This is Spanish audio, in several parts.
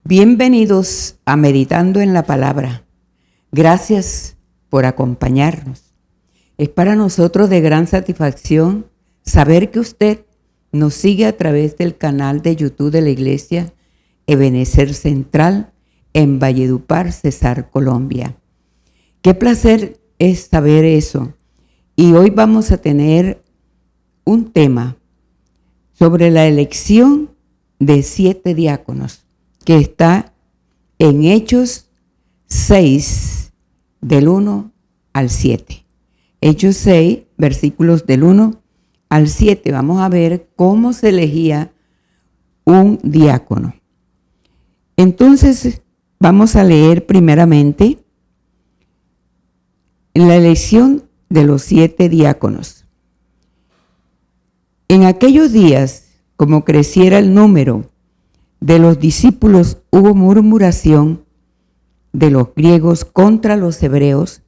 Bienvenidos a Meditando en la Palabra. Gracias por acompañarnos. Es para nosotros de gran satisfacción saber que usted nos sigue a través del canal de YouTube de la Iglesia Ebenecer Central en Valledupar, Cesar, Colombia. Qué placer es saber eso. Y hoy vamos a tener un tema sobre la elección de 7 diáconos, que está en Hechos 6, del 1 al 7. Hechos 6, versículos del 1 al 7. Vamos a ver cómo se elegía un diácono. Entonces, vamos a leer primeramente la elección de los 7 diáconos. En aquellos días, como creciera el número de los discípulos, hubo murmuración de los griegos contra los hebreos,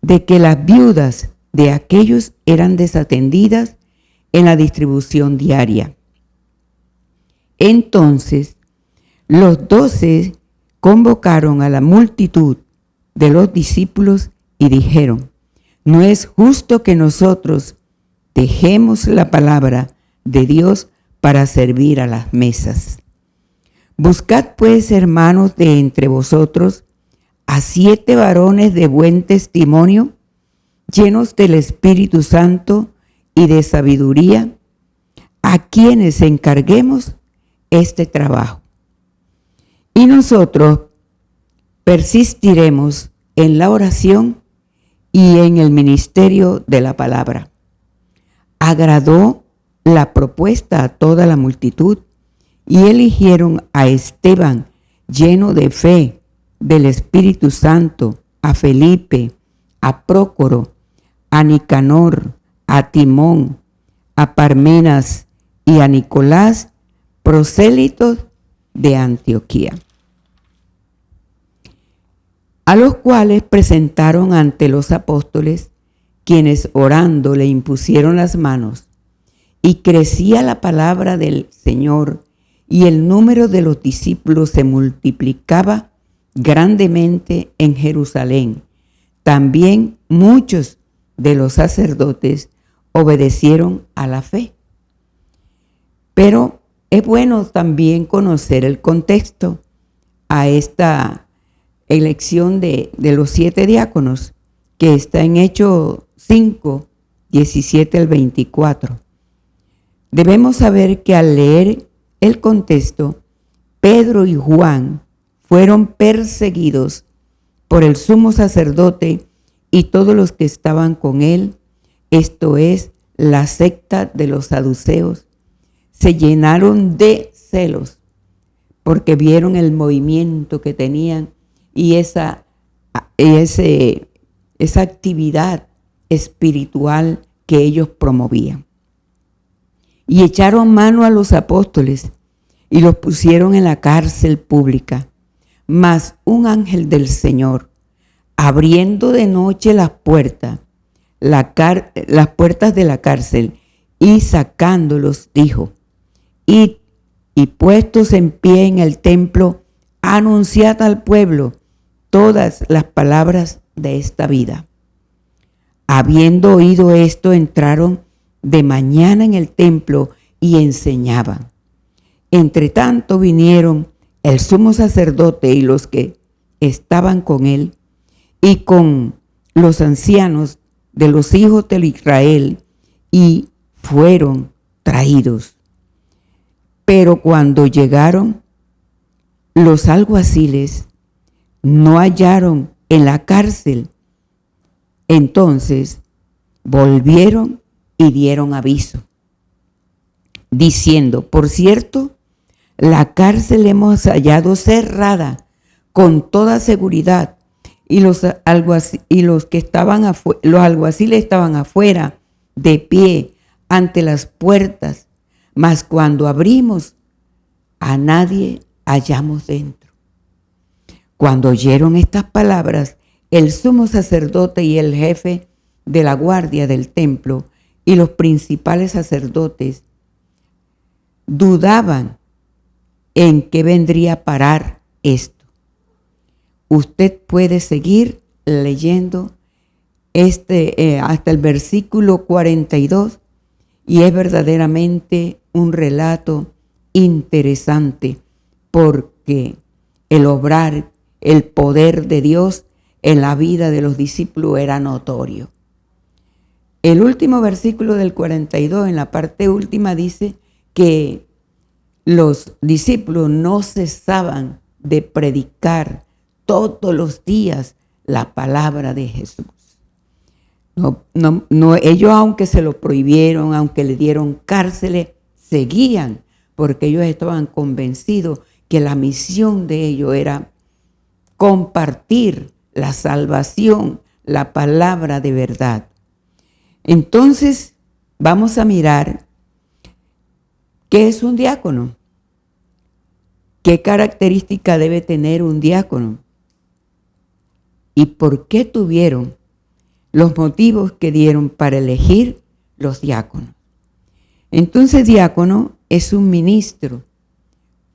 de que las viudas de aquellos eran desatendidas en la distribución diaria. Entonces, los 12 convocaron a la multitud de los discípulos y dijeron: no es justo que nosotros dejemos la palabra de Dios para servir a las mesas. Buscad pues, hermanos, de entre vosotros a 7 varones de buen testimonio, llenos del Espíritu Santo y de sabiduría, a quienes encarguemos este trabajo. Y nosotros persistiremos en la oración y en el ministerio de la palabra. Agradó la propuesta a toda la multitud, y eligieron a Esteban, lleno de fe, del Espíritu Santo, a Felipe, a Prócoro, a Nicanor, a Timón, a Parmenas y a Nicolás, prosélitos de Antioquía, a los cuales presentaron ante los apóstoles, quienes orando le impusieron las manos, y crecía la palabra del Señor, y el número de los discípulos se multiplicaba grandemente en Jerusalén. También muchos de los sacerdotes obedecieron a la fe. Pero es bueno también conocer el contexto a esta elección de los 7 diáconos, que está en Hechos 5, 17 al 24. Debemos saber que al leer el contexto, Pedro y Juan fueron perseguidos por el sumo sacerdote y todos los que estaban con él, esto es, la secta de los saduceos. Se llenaron de celos porque vieron el movimiento que tenían y esa actividad espiritual que ellos promovían. Y echaron mano a los apóstoles y los pusieron en la cárcel pública. Mas un ángel del Señor, abriendo de noche las puertas de la cárcel y sacándolos, dijo: id y puestos en pie en el templo, anunciad al pueblo todas las palabras de esta vida. Habiendo oído esto, entraron de mañana en el templo y enseñaban. Entre tanto vinieron el sumo sacerdote y los que estaban con él, y con los ancianos de los hijos de Israel, y fueron traídos. Pero cuando llegaron, los alguaciles no hallaron en la cárcel. Entonces volvieron y dieron aviso, diciendo: por cierto, la cárcel hemos hallado cerrada con toda seguridad, y los alguaciles estaban afuera, de pie, ante las puertas, mas cuando abrimos, a nadie hallamos dentro. Cuando oyeron estas palabras, el sumo sacerdote y el jefe de la guardia del templo y los principales sacerdotes dudaban en qué vendría a parar esto. Usted puede seguir leyendo hasta el versículo 42 y es verdaderamente un relato interesante porque el obrar, el poder de Dios en la vida de los discípulos era notorio. El último versículo del 42, en la parte última, dice que los discípulos no cesaban de predicar todos los días la palabra de Jesús. Ellos, aunque se lo prohibieron, aunque le dieron cárceles, seguían, porque ellos estaban convencidos que la misión de ellos era compartir la salvación, la palabra de verdad. Entonces, vamos a mirar qué es un diácono. ¿Qué característica debe tener un diácono? ¿Y por qué tuvieron los motivos que dieron para elegir los diáconos? Entonces, diácono es un ministro,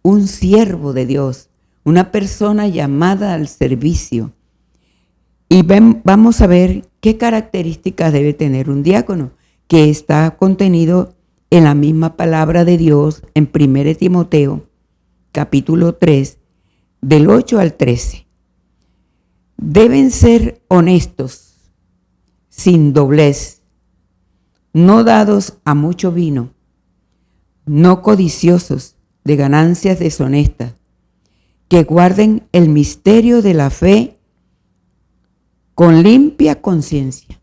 un siervo de Dios, una persona llamada al servicio. Y vamos a ver qué características debe tener un diácono, que está contenido en la misma palabra de Dios en 1 Timoteo, capítulo 3, del 8 al 13. Deben ser honestos, sin doblez, no dados a mucho vino, no codiciosos de ganancias deshonestas, que guarden el misterio de la fe con limpia conciencia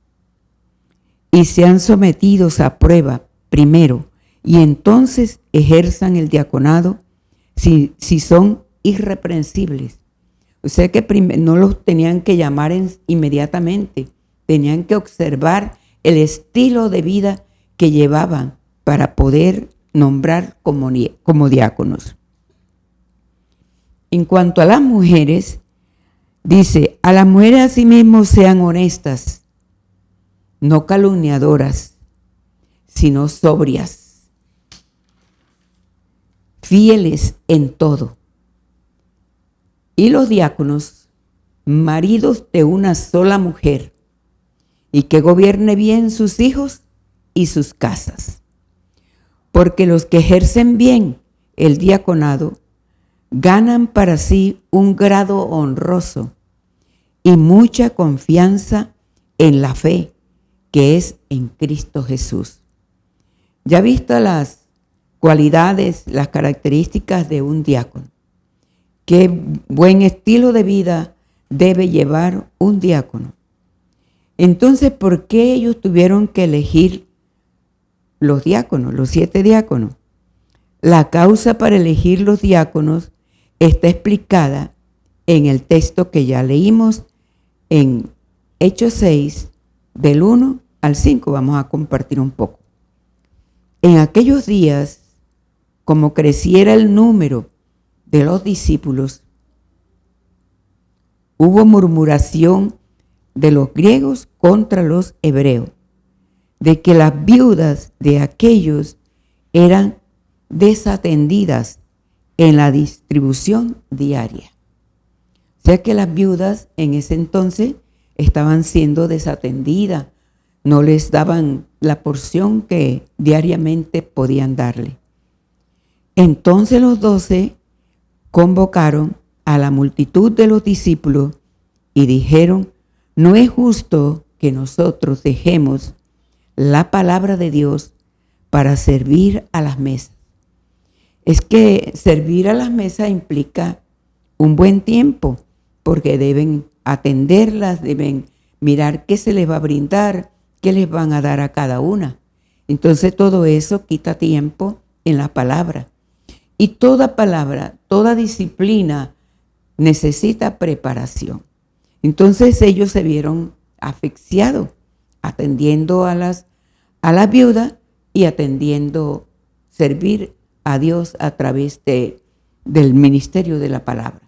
y sean sometidos a prueba primero y entonces ejerzan el diaconado si son irreprensibles. O sea que no los tenían que llamar inmediatamente, tenían que observar el estilo de vida que llevaban para poder nombrar como diáconos. En cuanto a las mujeres, dice, a las mujeres asimismo sean honestas, no calumniadoras, sino sobrias, fieles en todo. Y los diáconos, maridos de una sola mujer, y que gobierne bien sus hijos y sus casas. Porque los que ejercen bien el diaconado ganan para sí un grado honroso y mucha confianza en la fe que es en Cristo Jesús. Ya visto las cualidades, las características de un diácono, qué buen estilo de vida debe llevar un diácono. Entonces, ¿por qué ellos tuvieron que elegir los diáconos, los 7 diáconos? La causa para elegir los diáconos está explicada en el texto que ya leímos en Hechos 6, del 1 al 5. Vamos a compartir un poco. En aquellos días, como creciera el número de los discípulos, hubo murmuración de los griegos contra los hebreos, de que las viudas de aquellos eran desatendidas en la distribución diaria. O sea que las viudas en ese entonces estaban siendo desatendidas, no les daban la porción que diariamente podían darle. Entonces los 12 convocaron a la multitud de los discípulos y dijeron, no es justo que nosotros dejemos la palabra de Dios para servir a las mesas. Es que servir a las mesas implica un buen tiempo, porque deben atenderlas, deben mirar qué se les va a brindar, qué les van a dar a cada una. Entonces todo eso quita tiempo en la palabra. Y toda palabra, toda disciplina necesita preparación. Entonces ellos se vieron asfixiados atendiendo a las viudas y atendiendo servir a Dios a través del ministerio de la palabra.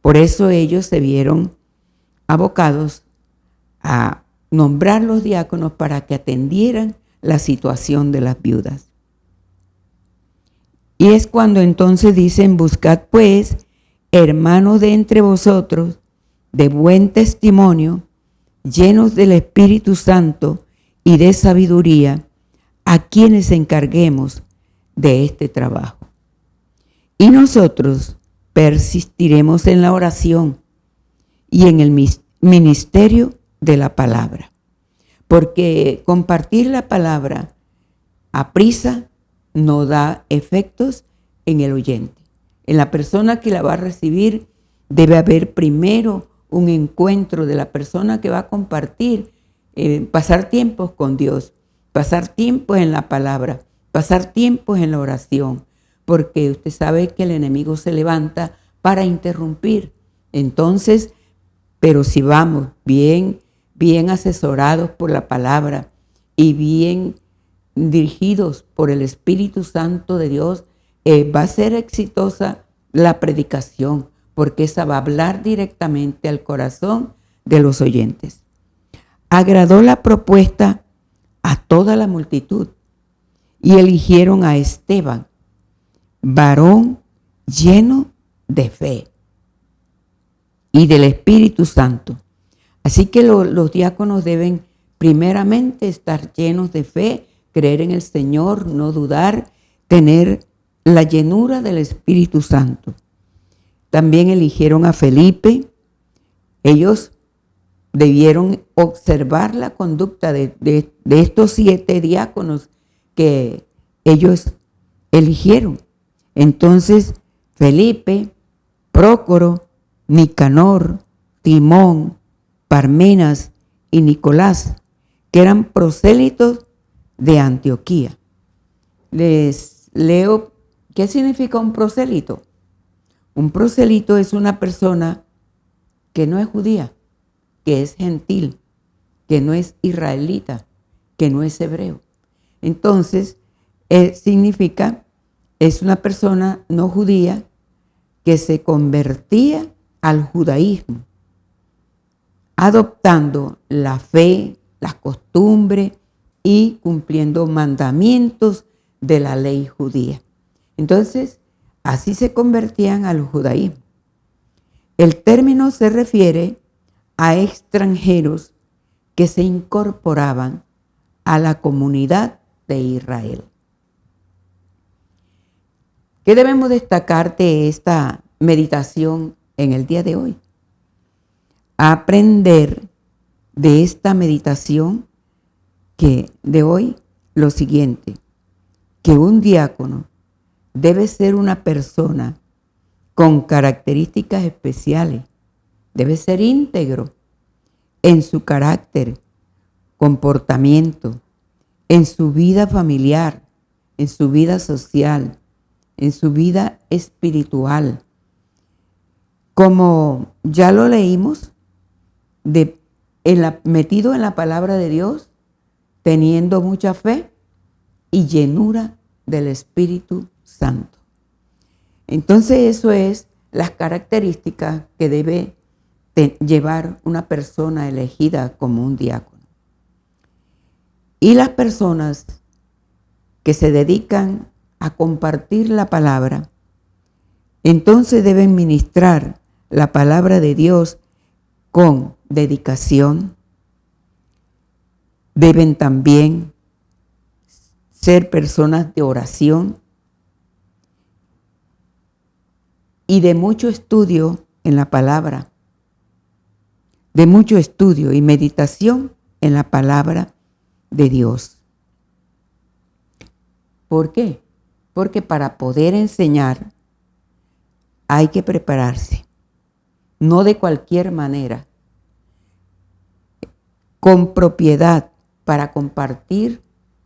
Por eso ellos se vieron abocados a nombrar los diáconos para que atendieran la situación de las viudas. Y es cuando entonces dicen, buscad pues hermanos de entre vosotros, de buen testimonio, llenos del Espíritu Santo y de sabiduría, a quienes encarguemos de este trabajo. Y nosotros persistiremos en la oración y en el ministerio de la palabra, porque compartir la palabra a prisa no da efectos en el oyente. En la persona que la va a recibir debe haber primero un encuentro de la persona que va a compartir, pasar tiempos con Dios, pasar tiempos en la palabra, pasar tiempos en la oración, porque usted sabe que el enemigo se levanta para interrumpir. Entonces, pero si vamos bien asesorados por la palabra y bien dirigidos por el Espíritu Santo de Dios, va a ser exitosa la predicación, porque esa va a hablar directamente al corazón de los oyentes. Agradó la propuesta a toda la multitud y eligieron a Esteban, varón lleno de fe y del Espíritu Santo. Así que los diáconos deben primeramente estar llenos de fe, creer en el Señor, no dudar, tener la llenura del Espíritu Santo. También eligieron a Felipe. Ellos debieron observar la conducta de estos 7 diáconos que ellos eligieron. Entonces, Felipe, Prócoro, Nicanor, Timón, Parmenas y Nicolás, que eran prosélitos de Antioquía. Les leo, ¿qué significa un prosélito? Un prosélito es una persona que no es judía, que es gentil, que no es israelita, que no es hebreo. Entonces, significa, es una persona no judía que se convertía al judaísmo, adoptando la fe, las costumbres y cumpliendo mandamientos de la ley judía. Entonces, así se convertían al judaísmo. El término se refiere a extranjeros que se incorporaban a la comunidad de Israel. ¿Qué debemos destacar de esta meditación en el día de hoy? Aprender de esta meditación que de hoy lo siguiente, que un diácono debe ser una persona con características especiales, debe ser íntegro en su carácter, comportamiento, en su vida familiar, en su vida social, en su vida espiritual. Como ya lo leímos, metido en la palabra de Dios, teniendo mucha fe y llenura del Espíritu Santo. Entonces eso es las características que debe llevar una persona elegida como un diácono. Y las personas que se dedican a compartir la palabra, entonces deben ministrar la palabra de Dios con dedicación. Deben también ser personas de oración y de mucho estudio en la palabra, de mucho estudio y meditación en la palabra de Dios. ¿Por qué? Porque para poder enseñar hay que prepararse, no de cualquier manera, con propiedad, para compartir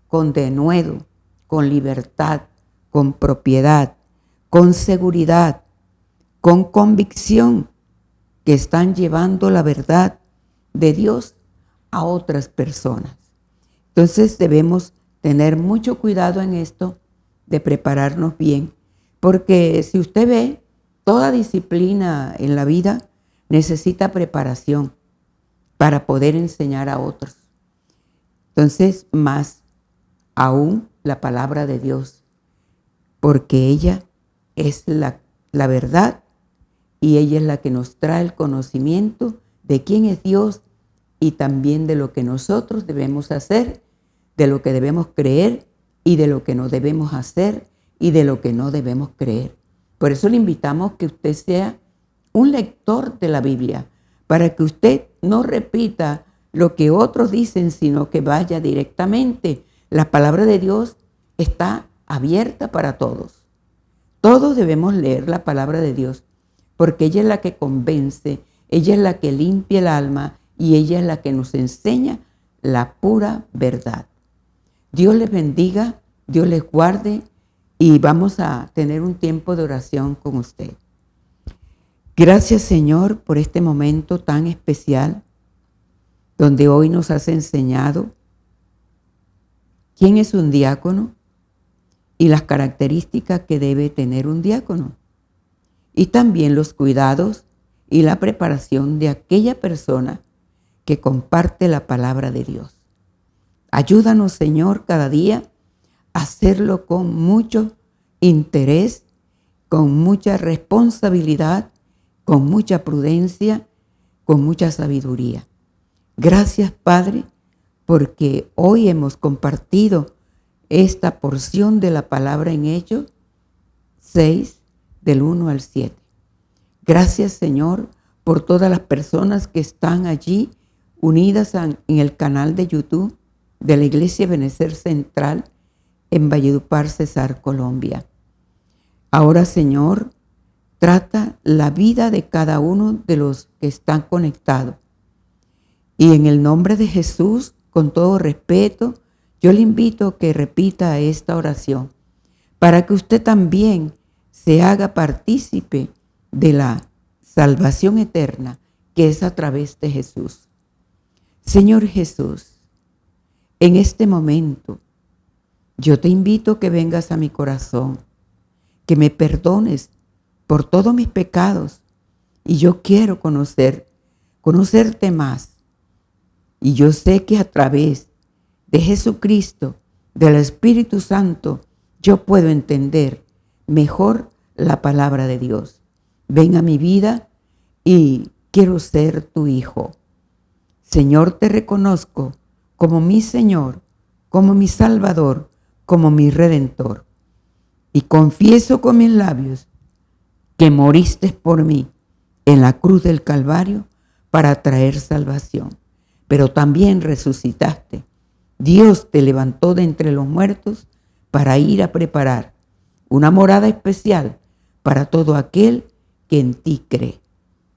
con denuedo, con libertad, con propiedad, con seguridad, con convicción, que están llevando la verdad de Dios a otras personas. Entonces debemos tener mucho cuidado en esto de prepararnos bien, porque si usted ve, toda disciplina en la vida necesita preparación para poder enseñar a otros. Entonces, más aún la palabra de Dios, porque ella es la verdad y ella es la que nos trae el conocimiento de quién es Dios y también de lo que nosotros debemos hacer, de lo que debemos creer y de lo que no debemos hacer y de lo que no debemos creer. Por eso le invitamos que usted sea un lector de la Biblia, para que usted no repita lo que otros dicen, sino que vaya directamente. La palabra de Dios está abierta para todos. Todos debemos leer la palabra de Dios, porque ella es la que convence, ella es la que limpia el alma y ella es la que nos enseña la pura verdad. Dios les bendiga, Dios les guarde y vamos a tener un tiempo de oración con usted. Gracias, Señor, por este momento tan especial donde hoy nos has enseñado quién es un diácono y las características que debe tener un diácono, y también los cuidados y la preparación de aquella persona que comparte la palabra de Dios. Ayúdanos, Señor, cada día a hacerlo con mucho interés, con mucha responsabilidad, con mucha prudencia, con mucha sabiduría. Gracias, Padre, porque hoy hemos compartido esta porción de la palabra en Hechos 6, del 1 al 7. Gracias, Señor, por todas las personas que están allí unidas en el canal de YouTube de la Iglesia Benecer Central en Valledupar, Cesar, Colombia. Ahora, Señor, trata la vida de cada uno de los que están conectados. Y en el nombre de Jesús, con todo respeto, yo le invito a que repita esta oración para que usted también se haga partícipe de la salvación eterna que es a través de Jesús. Señor Jesús, en este momento yo te invito a que vengas a mi corazón, que me perdones por todos mis pecados, y yo quiero conocerte más. Y yo sé que a través de Jesucristo, del Espíritu Santo, yo puedo entender mejor la palabra de Dios. Ven a mi vida y quiero ser tu hijo. Señor, te reconozco como mi Señor, como mi Salvador, como mi Redentor. Y confieso con mis labios que moriste por mí en la cruz del Calvario para traer salvación. Pero también resucitaste. Dios te levantó de entre los muertos para ir a preparar una morada especial para todo aquel que en ti cree.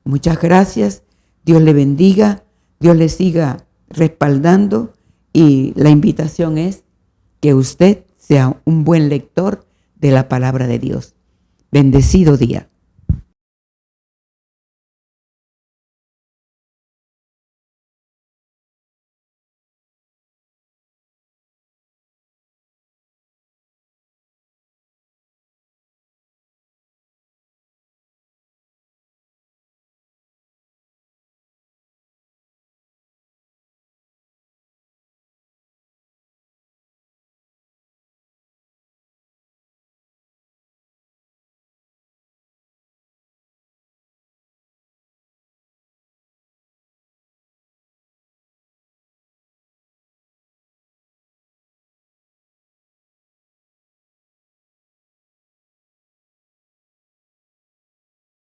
Muchas gracias. Dios le bendiga. Dios le siga respaldando. Y la invitación es que usted sea un buen lector de la palabra de Dios. Bendecido día.